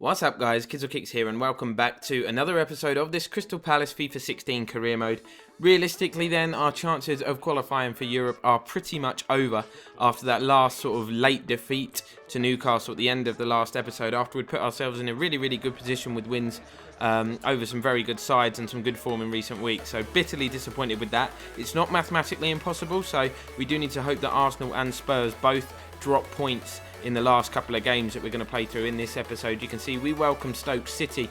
What's up guys, Kizzle here and welcome back to another episode of this Crystal Palace FIFA 16 career mode. Realistically then, our chances of qualifying for Europe are pretty much over after that last sort of late defeat to Newcastle at the end of the last episode, after we'd put ourselves in a really good position with wins over some very good sides and some good form in recent weeks. So bitterly disappointed with that. It's not mathematically impossible, so we do need to hope that Arsenal and Spurs both drop points in the last couple of games that we're going to play through in this episode. You can see we welcome Stoke City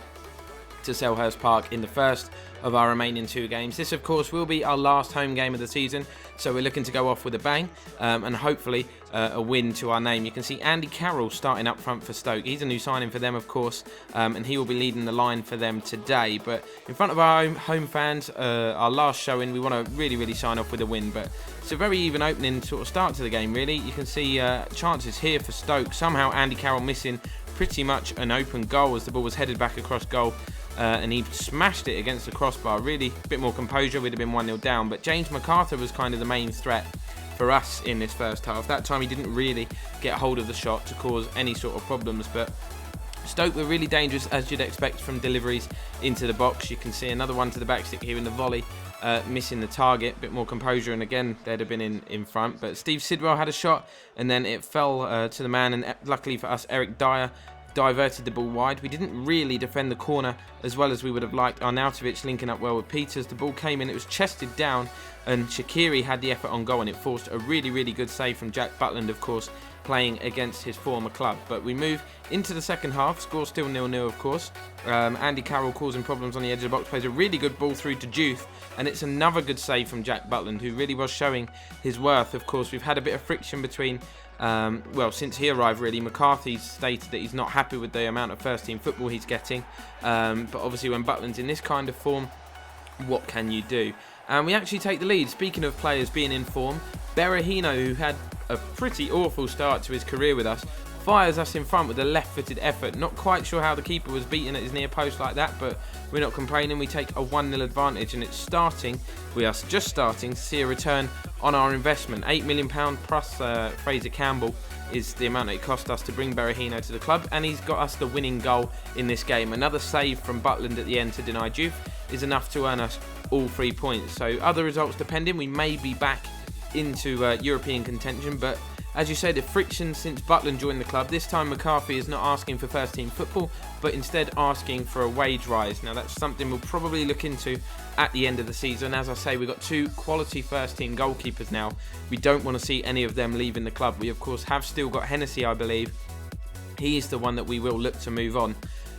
to Selhurst Park in the first of our remaining two games. This of course will be our last home game of the season, so we're looking to go off with a bang and hopefully a win to our name. You can see Andy Carroll starting up front for Stoke. He's a new signing for them of course, and he will be leading the line for them today. But in front of our home fans, our last showing, we want to really sign off with a win. But it's a very even opening sort of start to the game really. You can see chances here for Stoke. Somehow Andy Carroll missing pretty much an open goal as the ball was headed back across goal. And he smashed it against the crossbar. Really, a bit more composure, we'd have been 1-0 down. But James McArthur was kind of the main threat for us in this first half. That time he didn't really get hold of the shot to cause any sort of problems. But Stoke were really dangerous, as you'd expect from deliveries into the box. You can see another one to the back stick here in the volley, missing the target. A bit more composure, and again, they'd have been in front. But Steve Sidwell had a shot, and then it fell to the man. And luckily for us, Eric Dyer diverted the ball wide. We didn't really defend the corner as well as we would have liked. Arnautovic linking up well with Peters. The ball came in, it was chested down, and Shaqiri had the effort on goal, and it forced a really good save from Jack Butland, of course, playing against his former club. But we move into the second half, score still 0-0 of course. Andy Carroll causing problems on the edge of the box, plays a really good ball through to Juve, and it's another good save from Jack Butland, who really was showing his worth. Of course, we've had a bit of friction between since he arrived really. McCarthy's stated that he's not happy with the amount of first team football he's getting, but obviously when Butland's in this kind of form, what can you do? And we actually take the lead. Speaking of players being in form, Berahino, who had a pretty awful start to his career with us, fires us in front with a left-footed effort. Not quite sure how the keeper was beaten at his near post like that, but we're not complaining. We take a 1-0 advantage, and we are just starting to see a return on our investment. £8 million plus Fraser Campbell is the amount it cost us to bring Berahino to the club, and he's got us the winning goal in this game. Another save from Butland at the end to deny Juve is enough to earn us all 3 points. So other results depending, we may be back into European contention, but as you say, the friction since Butland joined the club. This time McCarthy is not asking for first team football, but instead asking for a wage rise. Now that's something we'll probably look into at the end of the season. As I say, we've got two quality first team goalkeepers now. We don't want to see any of them leaving the club. We of course have still got Hennessy, I believe. He is the one that we will look to move on.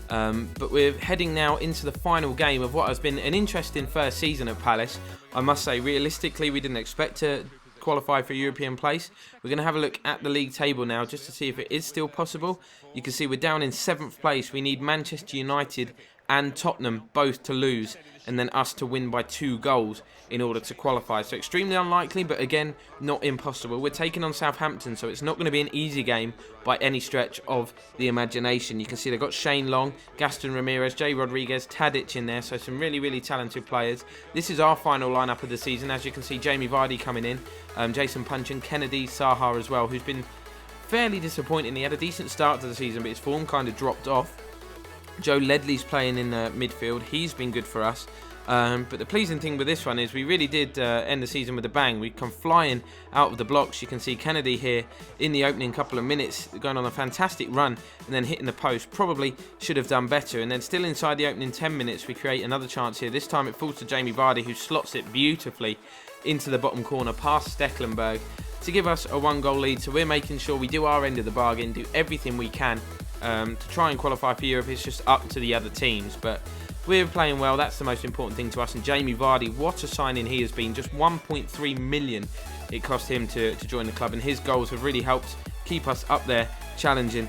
But we're heading now into the final game of what has been an interesting first season at Palace. I must say, realistically, we didn't expect to qualify for a European place. We're going to have a look at the league table now just to see if it is still possible. You can see we're down in 7th place. We need Manchester United and Tottenham both to lose, and then us to win by 2 goals in order to qualify. So extremely unlikely, but again, not impossible. We're taking on Southampton, so it's not going to be an easy game by any stretch of the imagination. You can see they've got Shane Long, Gaston Ramirez, Jay Rodriguez, Tadic in there, so some really talented players. This is our final lineup of the season. As you can see, Jamie Vardy coming in, Jason Punchin, Kennedy, Saha as well, who's been fairly disappointing. He had a decent start to the season, but his form kind of dropped off. Joe Ledley's playing in midfield. He's been good for us. But the pleasing thing with this one is we really did end the season with a bang. We come flying out of the blocks. You can see Kennedy here in the opening couple of minutes going on a fantastic run and then hitting the post. Probably should have done better. And then still inside the opening 10 minutes, we create another chance here. This time it falls to Jamie Vardy, who slots it beautifully into the bottom corner past Stecklenburg to give us a 1-goal lead. So we're making sure we do our end of the bargain, do everything we can to try and qualify for Europe. It's just up to the other teams, but we're playing well. That's the most important thing to us. And Jamie Vardy, what a signing he has been. Just 1.3 million it cost him to join the club, and his goals have really helped keep us up there challenging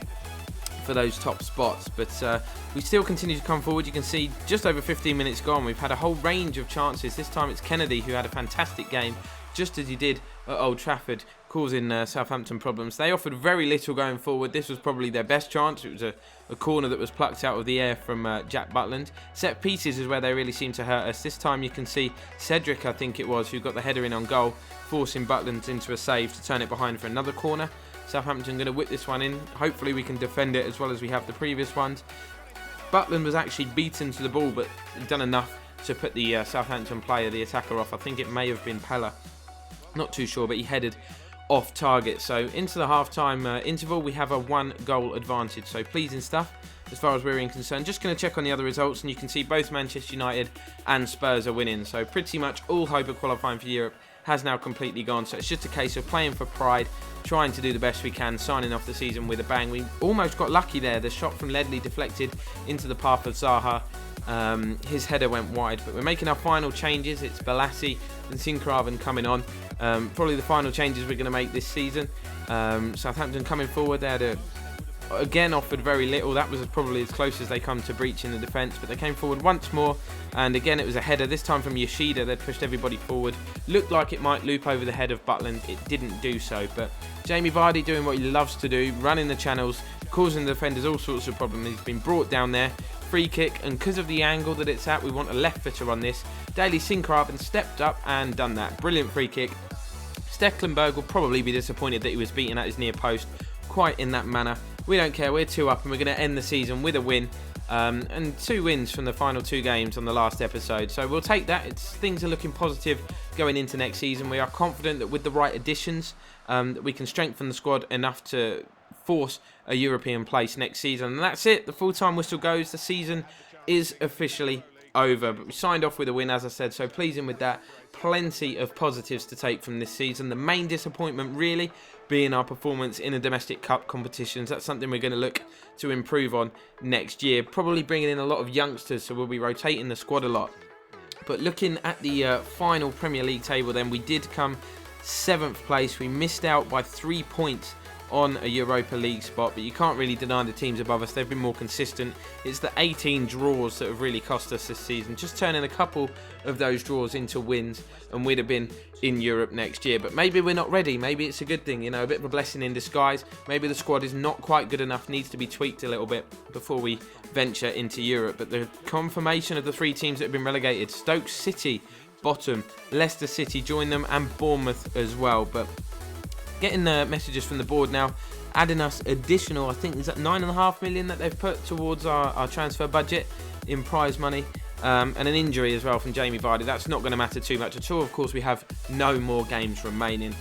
for those top spots. But we still continue to come forward. You can see just over 15 minutes gone, we've had a whole range of chances. This time it's Kennedy who had a fantastic game, just as he did at Old Trafford, causing Southampton problems. They offered very little going forward. This was probably their best chance. It was a corner that was plucked out of the air from Jack Butland. Set pieces is where they really seem to hurt us. This time you can see Cedric, I think it was, who got the header in on goal, forcing Butland into a save to turn it behind for another corner. Southampton going to whip this one in. Hopefully we can defend it as well as we have the previous ones. Butland was actually beaten to the ball, but done enough to put the Southampton player, the attacker, off. I think it may have been Pella. Not too sure, but he headed off target. So into the half-time interval, we have a 1-goal advantage. So pleasing stuff as far as we're concerned. Just going to check on the other results, and you can see both Manchester United and Spurs are winning. So pretty much all hope of qualifying for Europe has now completely gone. So it's just a case of playing for pride, trying to do the best we can, signing off the season with a bang. We almost got lucky there. The shot from Ledley deflected into the path of Zaha. His header went wide, but we're making our final changes. It's Balassi and Sinkgraven coming on. Probably the final changes we're going to make this season. Southampton coming forward. They had again offered very little. That was probably as close as they come to breaching the defence, but they came forward once more, and again it was a header, this time from Yoshida. They'd pushed everybody forward. Looked like it might loop over the head of Butland. It didn't do so, but Jamie Vardy doing what he loves to do, running the channels, causing the defenders all sorts of problems. He's been brought down there. Free kick, and because of the angle that it's at, we want a left footer on this. Daly Sinkgraven stepped up and done that. Brilliant free kick. Stecklenburg will probably be disappointed that he was beaten at his near post quite in that manner. We don't care, we're 2 up, and we're going to end the season with a win. And 2 wins from the final 2 games on the last episode. So we'll take that. Things are looking positive going into next season. We are confident that with the right additions, that we can strengthen the squad enough to force a European place next season. And that's it. The full-time whistle goes. The season is officially over. But we signed off with a win, as I said, so pleasing with that. Plenty of positives to take from this season. The main disappointment really being our performance in the domestic cup competitions. That's something we're going to look to improve on next year. Probably bringing in a lot of youngsters, so we'll be rotating the squad a lot. But looking at the final Premier League table then, we did come 7th place. We missed out by 3 points on a Europa League spot, but you can't really deny the teams above us. They've been more consistent. It's the 18 draws that have really cost us this season. Just turning a couple of those draws into wins, and we'd have been in Europe next year. But maybe we're not ready. Maybe it's a good thing, you know, a bit of a blessing in disguise. Maybe the squad is not quite good enough, needs to be tweaked a little bit before we venture into Europe. But the confirmation of the 3 teams that have been relegated: Stoke City bottom, Leicester City join them, and Bournemouth as well. But getting the messages from the board now, adding us additional, I think, is that 9.5 million that they've put towards our transfer budget in prize money, and an injury as well from Jamie Vardy. That's not going to matter too much at all. Of course, we have no more games remaining.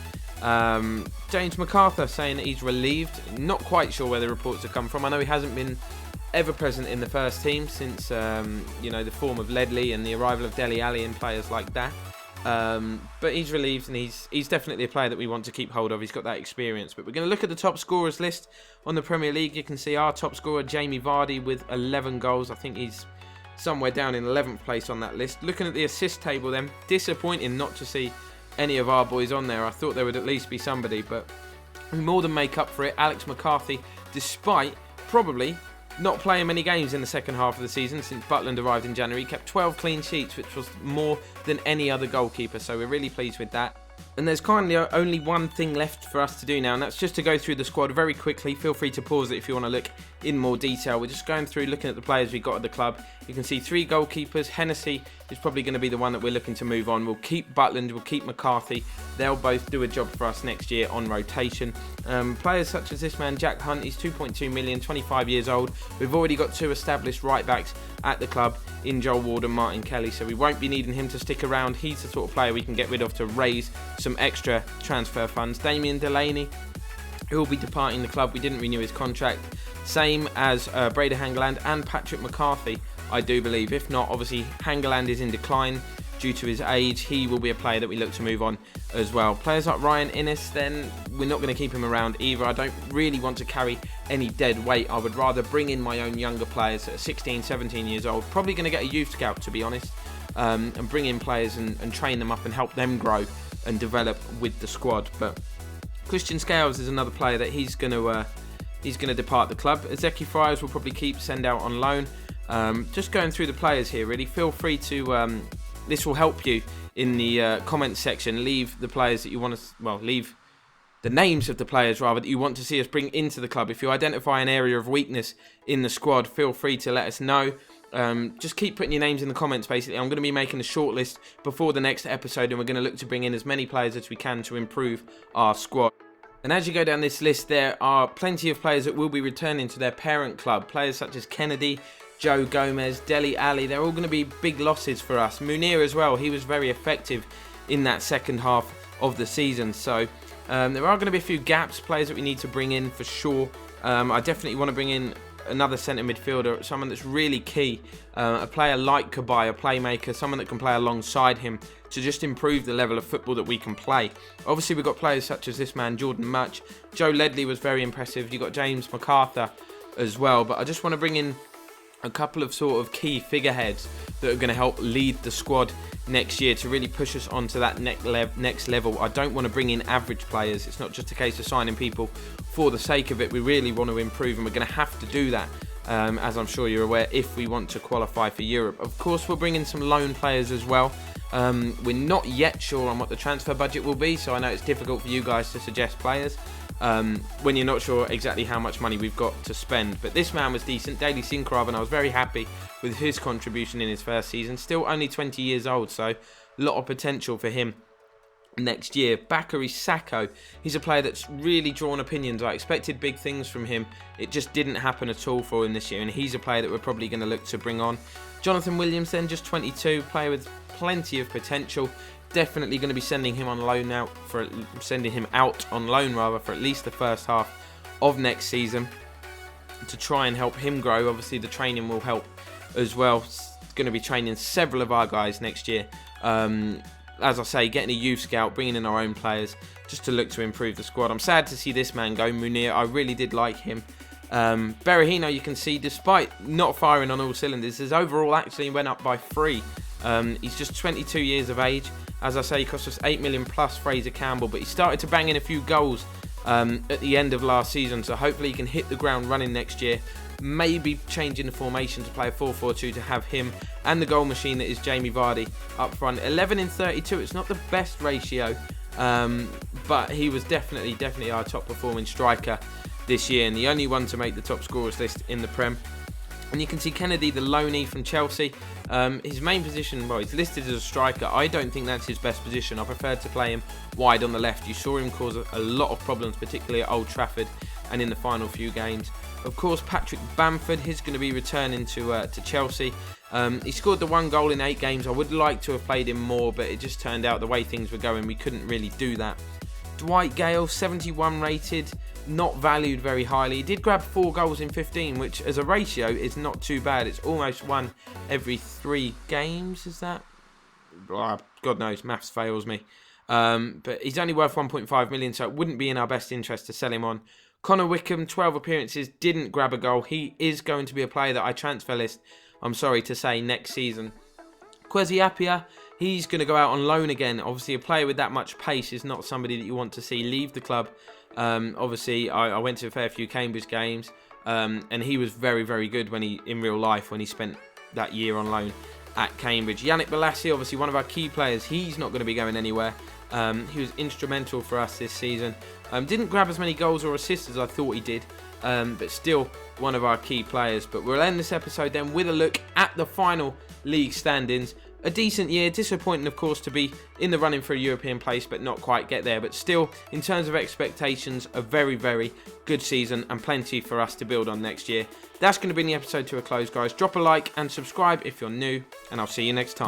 James MacArthur saying that he's relieved. Not quite sure where the reports have come from. I know he hasn't been ever present in the first team since the form of Ledley and the arrival of Dele Alli and players like that. But he's relieved, and he's definitely a player that we want to keep hold of. He's got that experience. But we're going to look at the top scorers list on the Premier League. You can see our top scorer, Jamie Vardy, with 11 goals. I think he's somewhere down in 11th place on that list. Looking at the assist table then, disappointing not to see any of our boys on there. I thought there would at least be somebody, but we more than make up for it. Alex McCarthy, despite probably not playing many games in the second half of the season since Butland arrived in January, kept 12 clean sheets, which was more than any other goalkeeper, so we're really pleased with that. And there's kindly only one thing left for us to do now, and that's just to go through the squad very quickly. Feel free to pause it if you want to look in more detail. We're just going through, looking at the players we got at the club. You can see 3 goalkeepers. Hennessy is probably going to be the one that we're looking to move on. We'll keep Butland, we'll keep McCarthy. They'll both do a job for us next year on rotation. Players such as this man, Jack Hunt, he's 2.2 million, 25 years old. We've already got 2 established right-backs at the club in Joel Ward and Martin Kelly, so we won't be needing him to stick around. He's the sort of player we can get rid of to raise some extra transfer funds. Damien Delaney, who will be departing the club. We didn't renew his contract. Same as Breda Hangeland and Patrick McCarthy, I do believe. If not, obviously Hangeland is in decline due to his age. He will be a player that we look to move on as well. Players like Ryan Innes, then we're not going to keep him around either. I don't really want to carry any dead weight. I would rather bring in my own younger players at 16, 17 years old. Probably going to get a youth scout, to be honest, and bring in players and train them up and help them grow and develop with the squad. But Christian Scales is another player that he's going to depart the club. Ezeki Friars will probably send out on loan. Just going through the players here, really. Feel free to, this will help you in the comments section. Leave the players that you want to, leave the names of the players rather that you want to see us bring into the club. If you identify an area of weakness in the squad, feel free to let us know. Just keep putting your names in the comments, basically. I'm going to be making a shortlist before the next episode, and we're going to look to bring in as many players as we can to improve our squad. And as you go down this list, there are plenty of players that will be returning to their parent club. Players such as Kennedy, Joe Gomez, Dele Alli, they're all going to be big losses for us. Munir as well, he was very effective in that second half of the season. So there are going to be a few gaps, players that we need to bring in for sure. I definitely want to bring in another centre midfielder, someone that's really key, a player like Cabaye, a playmaker, someone that can play alongside him to just improve the level of football that we can play. Obviously, we've got players such as this man, Jordan Murch. Joe Ledley was very impressive. You've got James MacArthur as well. But I just want to bring in a couple of sort of key figureheads that are going to help lead the squad next year to really push us onto that next level. I don't want to bring in average players. It's not just a case of signing people for the sake of it. We really want to improve, and we're going to have to do that, as I'm sure you're aware, if we want to qualify for Europe. Of course, we'll bring in some loan players as well. We're not yet sure on what the transfer budget will be, so I know it's difficult for you guys to suggest players when you're not sure exactly how much money we've got to spend. But this man was decent, Daily Sinkrov, and I was very happy with his contribution in his first season. Still only 20 years old, so a lot of potential for him next year. Bakary Sakho, he's a player that's really drawn opinions. I expected big things from him. It just didn't happen at all for him this year, and he's a player that we're probably going to look to bring on. Jonathan Williams then, just 22, player with plenty of potential. Definitely going to be sending him on loan out for at least the first half of next season to try and help him grow. Obviously, the training will help as well. It's going to be training several of our guys next year. As I say, getting a youth scout, bringing in our own players just to look to improve the squad. I'm sad to see this man go, Munir. I really did like him. Berahino, you can see, despite not firing on all cylinders, his overall actually went up by 3. He's just 22 years of age. As I say, he cost us 8 million plus Fraser Campbell, but he started to bang in a few goals at the end of last season, so hopefully he can hit the ground running next year. Maybe changing the formation to play a 4-4-2 to have him and the goal machine that is Jamie Vardy up front. 11 in 32, it's not the best ratio, but he was definitely our top performing striker this year, and the only one to make the top scorers list in the Prem. And you can see Kennedy, the loanee from Chelsea. His main position, well, he's listed as a striker. I don't think that's his best position. I prefer to play him wide on the left. You saw him cause a lot of problems, particularly at Old Trafford and in the final few games. Of course, Patrick Bamford, he's going to be returning to Chelsea. He scored the 1 goal in 8 games. I would like to have played him more, but it just turned out the way things were going, we couldn't really do that. Dwight Gale, 71 rated, not valued very highly. He did grab 4 goals in 15, which as a ratio is not too bad. It's almost 1 every 3 games, is that? God knows, maths fails me. But he's only worth 1.5 million, so it wouldn't be in our best interest to sell him on. Connor Wickham, 12 appearances, didn't grab a goal. He is going to be a player that I transfer list, I'm sorry to say, next season. Kwesi Appiah, he's going to go out on loan again. Obviously, a player with that much pace is not somebody that you want to see leave the club. Obviously, I went to a fair few Cambridge games, and he was very good in real life when he spent that year on loan at Cambridge. Yannick Bolasie, obviously one of our key players, he's not going to be going anywhere. He was instrumental for us this season. Didn't grab as many goals or assists as I thought he did, but still one of our key players. But we'll end this episode then with a look at the final league standings. A decent year, disappointing of course to be in the running for a European place but not quite get there, but still in terms of expectations a very good season and plenty for us to build on next year. That's going to bring the episode to a close, guys. Drop a like and subscribe if you're new, and I'll see you next time.